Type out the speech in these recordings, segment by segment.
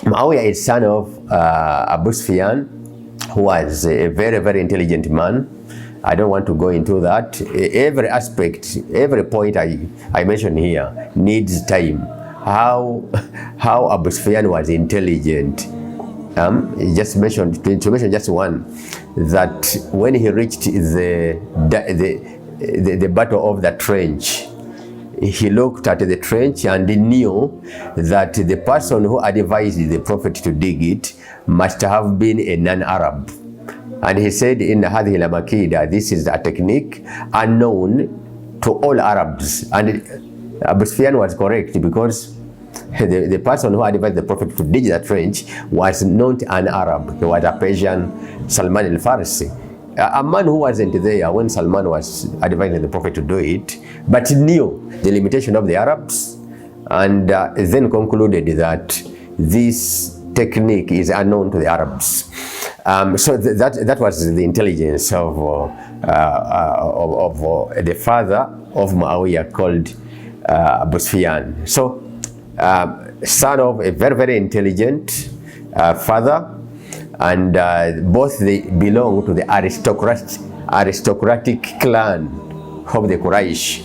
Muawiya is son of Abu Sufyan, who was a very, very intelligent man. I don't want to go into that. Every aspect, every point I mentioned here needs time. How Abu Sufyan was intelligent. Just mentioned, to mention just one, that when he reached the battle of the trench, he looked at the trench and he knew that the person who advised the Prophet to dig it must have been a non-Arab. And he said in Hadhi al-Makida, this is a technique unknown to all Arabs. And Abu Sufyan was correct, because the person who advised the Prophet to dig the trench was not an Arab. He was a Persian, Salman al-Farsi. A man who wasn't there when Salman was advising the Prophet to do it, but knew the limitation of the Arabs, and then concluded that this technique is unknown to the Arabs. So that was the intelligence of the father of Muawiya, called Abu Sufyan. So, son of a very, very intelligent father, and both they belong to the aristocratic clan of the Quraysh.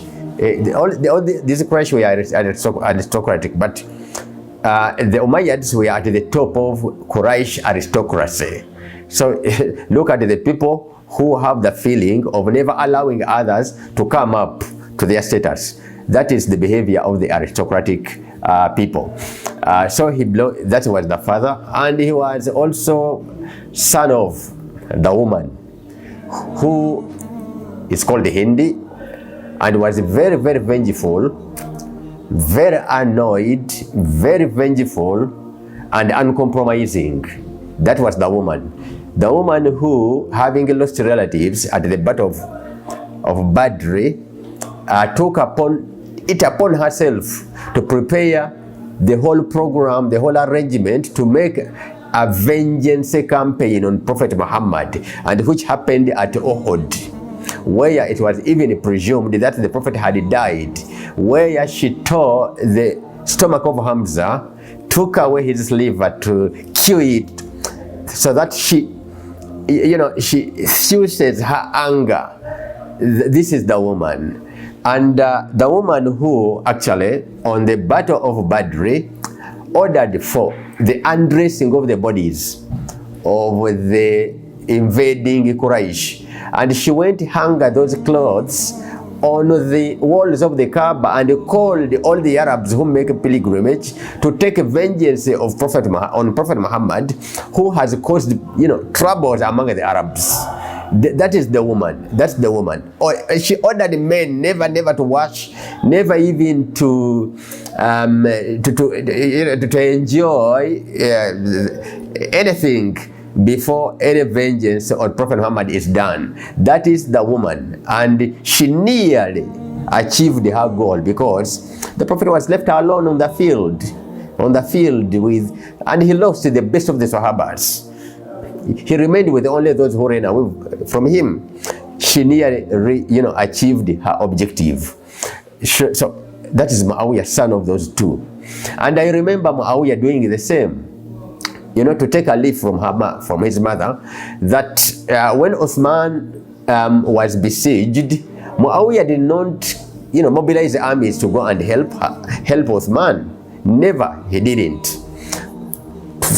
These Quraysh were aristocratic, but the Umayyads were at the top of Quraysh aristocracy. So look at the people who have the feeling of never allowing others to come up to their status. That is the behavior of the aristocratic people. So that was the father, and he was also son of the woman who is called Hindi, and was very, very vengeful, very annoyed, very vengeful, and uncompromising. That was the woman. The woman who, having lost relatives at the battle of Badr, took it upon herself to prepare the whole program, the whole arrangement to make a vengeance campaign on Prophet Muhammad, and which happened at Uhud, where it was even presumed that the Prophet had died, where she tore the stomach of Hamza, took away his liver to kill it, so that she soothes her anger. This is the woman. And the woman who actually, on the battle of Badr, ordered for the undressing of the bodies of the invading Quraysh. And she went hang those clothes on the walls of the Kaaba and called all the Arabs who make a pilgrimage to take vengeance on Prophet Muhammad, who has caused troubles among the Arabs. That is the woman. That's the woman. She ordered men never to wash, never even to enjoy anything before any vengeance on Prophet Muhammad is done. That is the woman, and she nearly achieved her goal, because the Prophet was left alone on the field and he lost the best of the Sahabas. He remained with only those who ran away from him. She nearly achieved her objective. So that is Muawiya, son of those two. And I remember Muawiya doing the same, to take a leaf from his mother, that when Uthman was besieged, Muawiya did not mobilize the armies to go and help Uthman. Never, he didn't.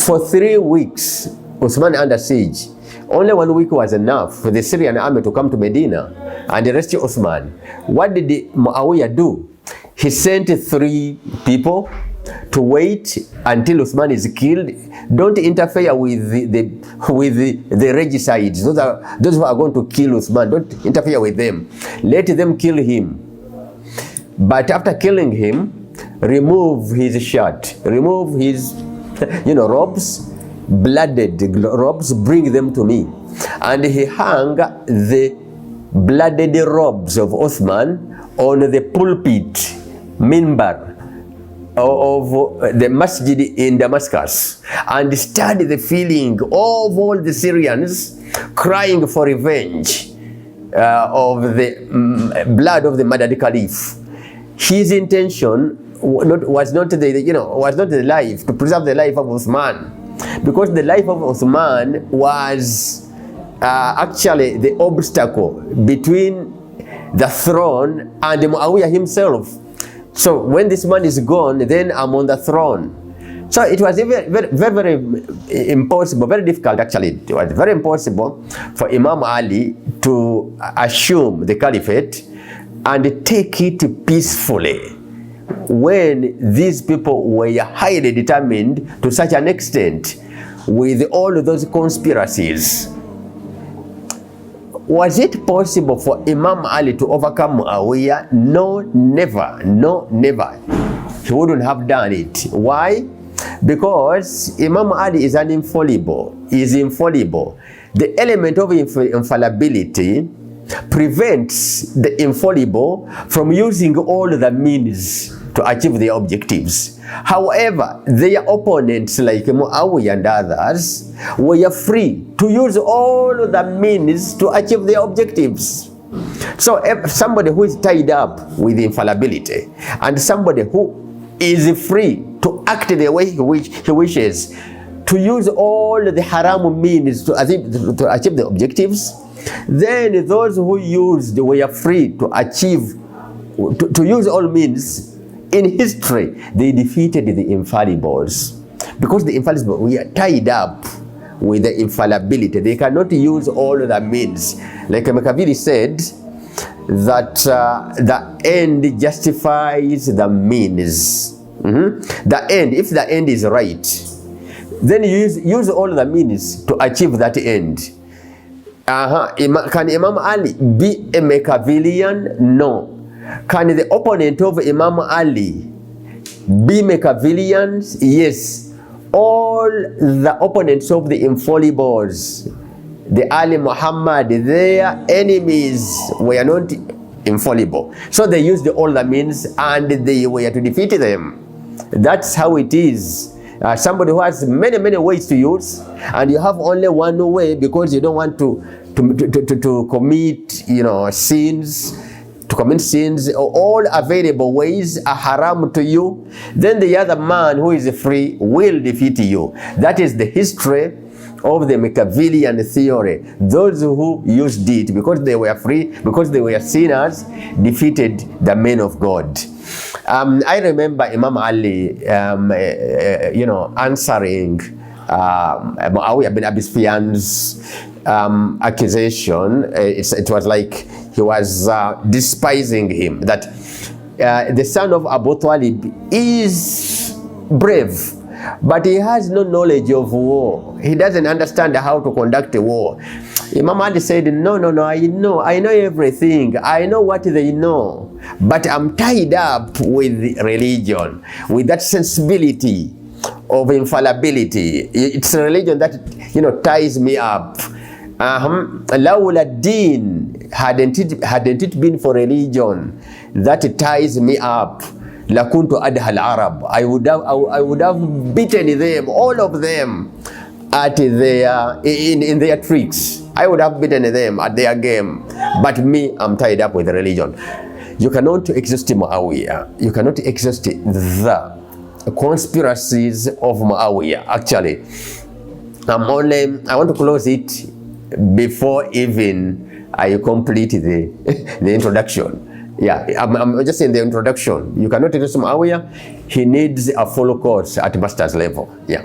For 3 weeks, Uthman under siege. Only 1 week was enough for the Syrian army to come to Medina and rescue Uthman. What did Muawiya do? He sent 3 people to wait until Uthman is killed. Don't interfere with the regicides. Those who are going to kill Uthman. Don't interfere with them. Let them kill him. But after killing him, remove his shirt, remove his robes, blooded robes, bring them to me. And he hung the blooded robes of Uthman on the pulpit, minbar, of the masjid in Damascus, and stirred the feeling of all the Syrians crying for revenge of the blood of the murdered caliph. His intention was not the life, to preserve the life of Uthman, because the life of Uthman was actually the obstacle between the throne and Muawiya himself. So when this man is gone, then I'm on the throne. So it was very impossible, very difficult actually. It was very impossible for Imam Ali to assume the caliphate and take it peacefully when these people were highly determined to such an extent with all those conspiracies. Was it possible for Imam Ali to overcome Muawiya? No, never. No, never. He wouldn't have done it. Why? Because Imam Ali is infallible. He is infallible. The element of infallibility prevents the infallible from using all the means to achieve their objectives. However, their opponents like Muawiya and others were free to use all the means to achieve their objectives. So if somebody who is tied up with infallibility and somebody who is free to act the way he wishes, to use all the haram means to achieve the objectives, then those who were free to achieve, to use all means. In history, they defeated the infallibles, because the infallibles were tied up with the infallibility. They cannot use all the means. Like Machiavelli said, that the end justifies the means. The end, if the end is right, then you use all the means to achieve that end. Can Imam Ali be a Machiavellian? No. Can the opponent of Imam Ali be Machiavellians? Yes. All the opponents of the infallibles, the Ali Muhammad, their enemies were not infallible. So they used all the means and they were to defeat them. That's how it is. Somebody who has many ways to use, and you have only one way because you don't want to commit sins. To commit sins, all available ways are haram to you, then the other man who is free will defeat you. That is the history of the Machiavellian theory. Those who used it because they were free, because they were sinners, defeated the men of God. I remember Imam Ali, answering Muawiya bin Abi Sufyan's accusation. It was like he was despising him, that the son of Abu Talib is brave, but he has no knowledge of war. He doesn't understand how to conduct a war. Imam Ali said, no, I know everything. I know what they know, but I'm tied up with religion, with that sensibility of infallibility. It's a religion that ties me up. Lawla din, hadn't it been for religion that ties me up, lakuntu adha al-Arab, I would have beaten them, all of them, at their in their tricks. I would have beaten them at their game. But me, I'm tied up with religion. You cannot exhaust Muawiya. You cannot exhaust the conspiracies of Muawiya. Actually, I want to close it before even I complete the introduction. Yeah, I'm just in the introduction. You cannot exhaust Muawiya. He needs a full course at master's level. Yeah.